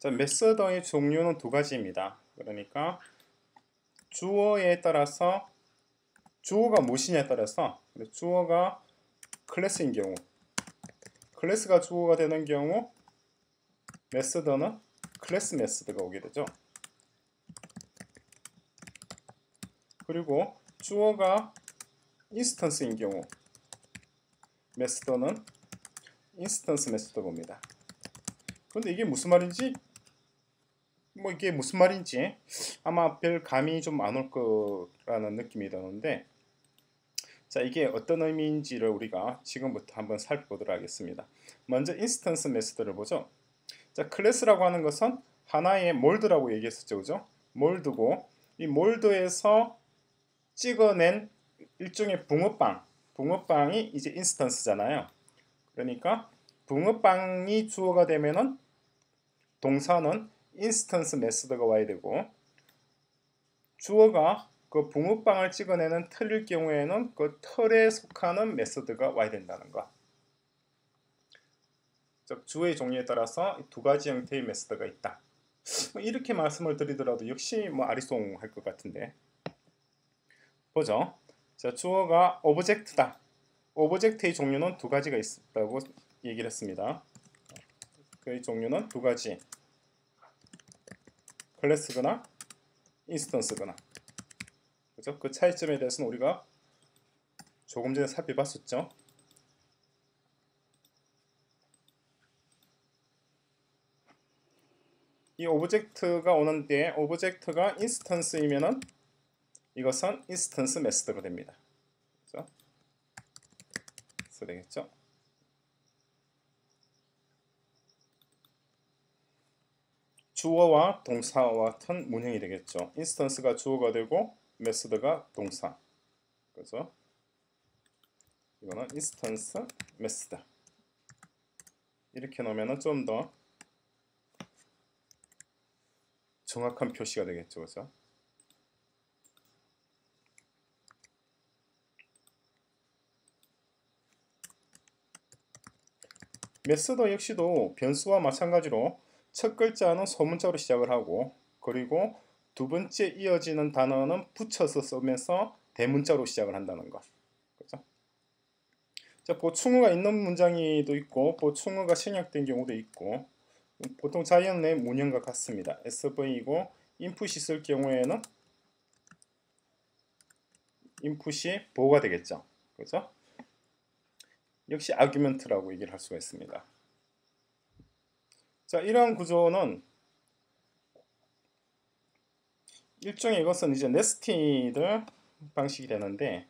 자, 메서드의 종류는 두 가지입니다. 그러니까 주어에 따라서 주어가 무엇이냐에 따라서 주어가 클래스인 경우, 클래스가 주어가 되는 경우 메서드는 클래스 메서드가 오게 되죠. 그리고 주어가 인스턴스인 경우 메서드는 인스턴스 메서드가 옵니다. 그런데 이게 무슨 말인지 아마 별 감이 좀 안 올 거라는 느낌이 드는데, 자, 이게 어떤 의미인지를 우리가 지금부터 한번 살펴보도록 하겠습니다. 먼저 인스턴스 메서드를 보죠. 자, 클래스라고 하는 것은 하나의 몰드라고 얘기했었죠, 그죠? 몰드고, 이 몰드에서 찍어낸 일종의 붕어빵이 이제 인스턴스잖아요. 그러니까 붕어빵이 주어가 되면은 동사는 인스턴스 메서드가 와야 되고, 주어가 그 붕어빵을 찍어내는 틀일 경우에는 그 틀에 속하는 메서드가 와야 된다는 거. 즉 주어의 종류에 따라서 두 가지 형태의 메서드가 있다. 이렇게 말씀을 드리더라도 역시 아리송할 것 같은데, 보죠. 자, 주어가 오브젝트다. 오브젝트의 종류는 두 가지가 있다고 얘기를 했습니다. 그의 종류는 두 가지. 클래스거나 인스턴스거나. 그죠? 그 차이점에 대해서는 우리가 조금 전에 살펴봤었죠. 이 오브젝트가 오는데 오브젝트가 인스턴스이면은 이것은 인스턴스 메서드가 됩니다. 그죠? 그래서 되겠죠? 주어와 동사와 같은 문형이 되겠죠. 인스턴스가 주어가 되고 메서드가 동사. 그죠? 이거는 인스턴스 메서드. 이렇게 놓으면 좀 더 정확한 표시가 되겠죠. 그죠? 메서드 역시도 변수와 마찬가지로 첫 글자는 소문자로 시작을 하고, 그리고 두 번째 이어지는 단어는 붙여서 쓰면서 대문자로 시작을 한다는 거. 그죠? 자, 보충어가 있는 문장이도 있고 보충어가 생략된 경우도 있고, 보통 자연의 문형과 같습니다. SV이고 인풋이 있을 경우에는 인풋이 보호가 되겠죠. 그죠? 역시 아규먼트라고 얘기를 할 수가 있습니다. 자, 이러한 구조는 일종의 이것은 이제 네스티드 방식이 되는데,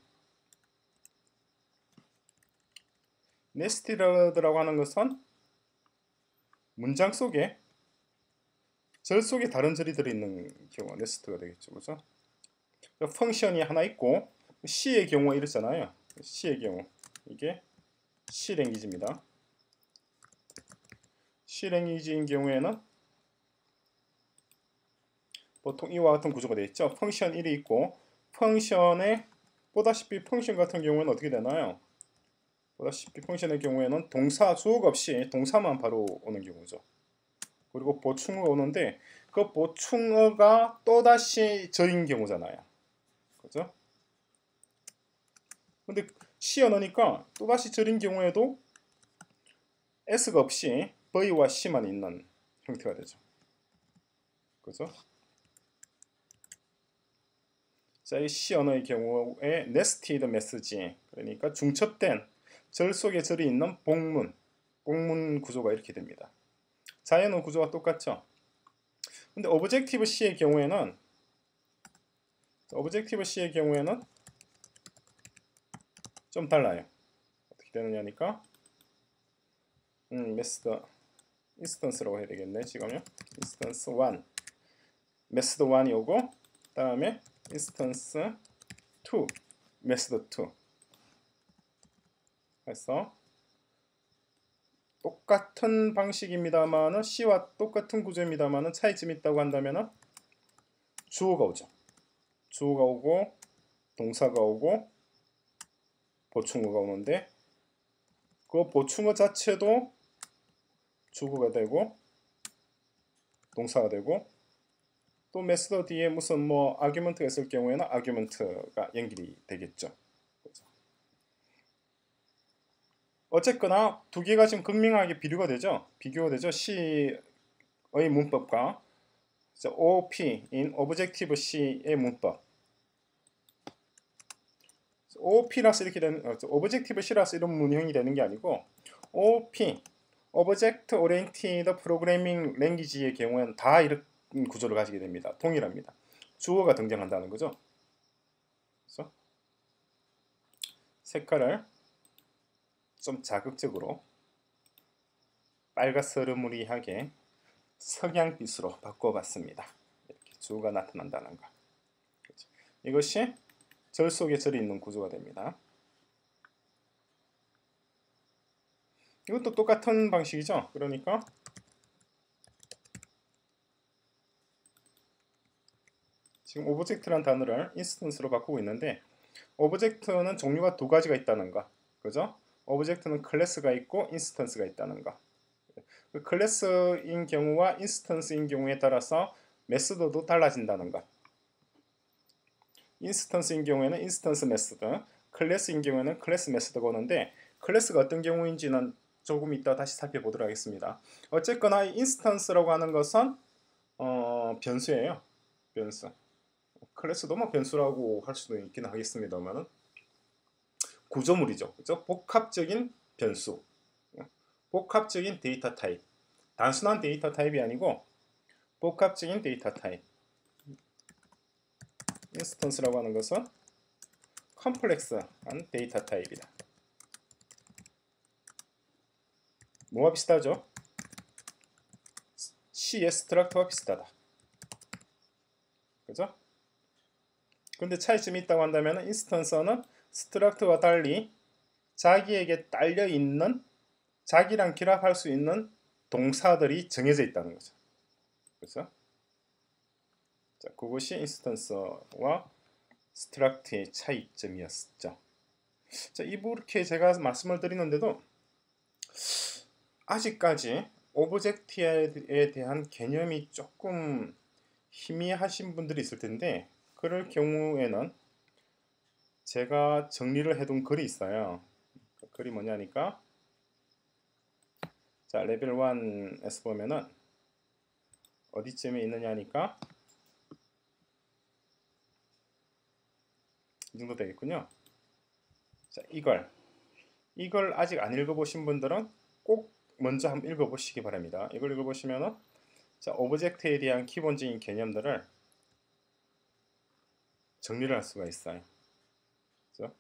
네스티드라고 하는 것은 문장 속에 절 속에 다른 절이 들어있는 경우가 네스트가 되겠죠. 그죠? 펑션이 하나 있고 C의 경우 이렇잖아요. C의 경우 이게 C 랭귀지입니다. C 랭귀지인 경우에는 보통 이와 같은 구조가 되어 있죠. 펑션 1이 있고, 펑션에 보다시피 펑션 같은 경우에는 어떻게 되나요? 보다시피 펑션의 경우에는 동사 주어가 없이 동사만 바로 오는 경우죠. 그리고 보충어가 오는데 그 보충어가 또다시 절인 경우잖아요. 그죠? 근데 C 언어니까 또다시 절인 경우에도 S가 없이 V와 C만 있는 형태가 되죠. 그죠? 자, 이 C 언어의 경우에 nested message, 그러니까 중첩된 절 속에 절이 있는 복문 구조가 이렇게 됩니다. 자연어 구조가 똑같죠. 근데 오브젝티브 C의 경우에는 좀 달라요. 어떻게 되느냐니까 메스드 인스턴스라고 해야 되겠네. 지금요. 인스턴스 1 메스드 1이 오고, 다음에 인스턴스 2 메스드 2 해서 똑같은 방식입니다만은 C와 똑같은 구조입니다만은 차이점이 있다고 한다면은 주어가 오죠. 주어가 오고 동사가 오고 보충어가 오는데, 그 보충어 자체도 주어가 되고 동사가 되고, 또 메소드 뒤에 무슨 뭐 아규먼트가 있을 경우에는 아규먼트가 연결이 되겠죠. 어쨌거나 두 개가 지금 극명하게 비교가 되죠. C의 문법과 OOP인 Objective C의 문법. OOP라서 이렇게 되는, Objective C라서 이런 문형이 되는 게 아니고, OOP, Object Oriented Programming Language의 경우에는 다 이런 구조를 가지게 됩니다. 동일합니다. 주어가 등장한다는 거죠. 그래서 색깔을 좀 자극적으로 빨갛스름무리하게 석양빛으로 바꿔봤습니다. 이렇게 주어가 나타난다는 거. 이것이 절 속에 절이 있는 구조가 됩니다. 이것도 똑같은 방식이죠. 그러니까 지금 오브젝트라는 단어를 인스턴스로 바꾸고 있는데, 오브젝트는 종류가 두 가지가 있다는 거. 그죠? 오브젝트는 클래스가 있고 인스턴스가 있다는 거. 그 클래스인 경우와 인스턴스인 경우에 따라서 메소드도 달라진다는 것. 인스턴스인 경우에는 인스턴스 메소드, 클래스인 경우에는 클래스 메소드가 오는데, 클래스가 어떤 경우인지는 조금 이따 다시 살펴보도록 하겠습니다. 어쨌거나 인스턴스라고 하는 것은 변수예요. 변수. 클래스도 뭐 변수라고 할 수도 있긴 하겠습니다만은 구조물이죠. 그죠? 복합적인 변수. 복합적인 데이터 타입. 단순한 데이터 타입이 아니고 복합적인 데이터 타입. 인스턴스라고 하는 것은 컴플렉스한 데이터 타입이다. 뭐와 비슷하죠? C의 스트럭트와 비슷하다. 그죠? 근데 차이점이 있다고 한다면 인스턴스는 스트럭트와 달리 자기에게 딸려 있는, 자기랑 결합할 수 있는 동사들이 정해져 있다는 거죠. 그렇죠? 자, 그것이 인스턴스와 스트럭트의 차이점이었죠. 자, 이렇게 제가 말씀을 드리는데도 아직까지 오브젝트에 대한 개념이 조금 희미하신 분들이 있을 텐데, 그럴 경우에는 제가 정리를 해둔 글이 있어요. 그 글이 뭐냐니까, 자, 레벨 1에서 보면은 어디쯤에 있느냐니까 이 정도 되겠군요. 자, 이걸 아직 안 읽어보신 분들은 꼭 먼저 한번 읽어보시기 바랍니다. 이걸 읽어보시면은, 자, 오브젝트에 대한 기본적인 개념들을 정리를 할 수가 있어요. 그렇죠?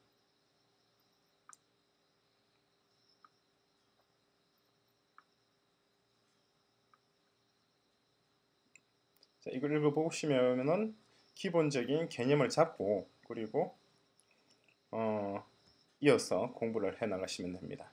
자, 이걸 읽어보시면은 기본적인 개념을 잡고, 그리고 이어서 공부를 해 나가시면 됩니다.